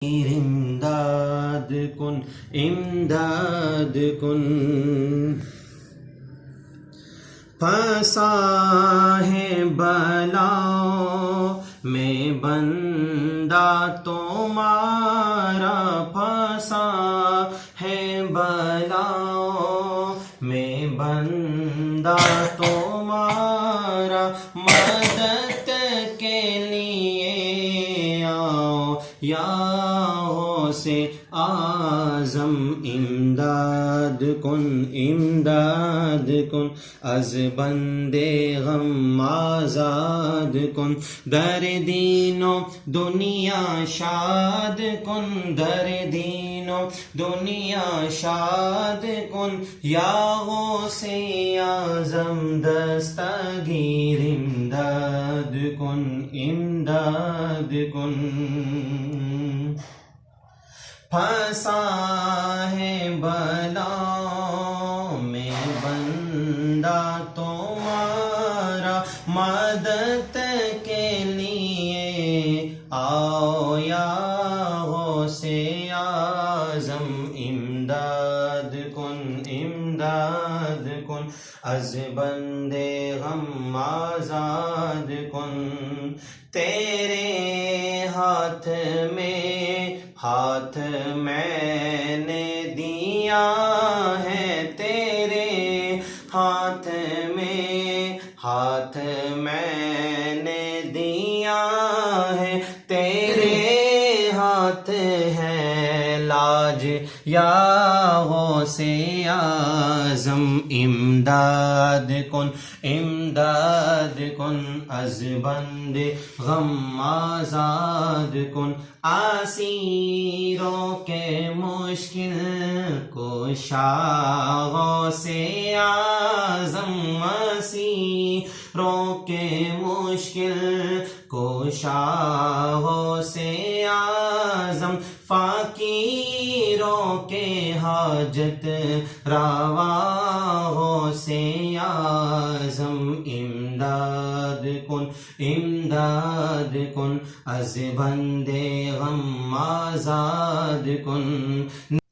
امداد کن امداد کن پھنسا ہے بلاؤں میں بندہ تمہارا پھنسا ہے بلاؤں میں بندہ تمہارا مدد کے لیے آؤ یا سے اعظم امداد کن امداد کن از بندے غم آزاد کن در دین و دنیا شاد کن در دین و دنیا شاد کن یا غوث اعظم دستگیر امداد کن امداد کن پھنسا ہے بلاؤں میں بندہ تمہارا مدد کے لیے آؤ یا غوث اعظم امداد کن امداد کن از بندے غم آزاد کن تیرے ہاتھ میں نے دیا ہے تیرے ہاتھ میں نے دیا ہے تیرے ہاتھ ہے لاج یا غوث اعظم امداد کن امداد کن از بندے غم آزاد کن اسیروں کے مشکل کشا غوث اعظم اسیروں کے مشکل کشا غوث اعظم فقیروں کے حاجت روا غوث اعظم امداد کن امداد کن از بندے غم آزاد کن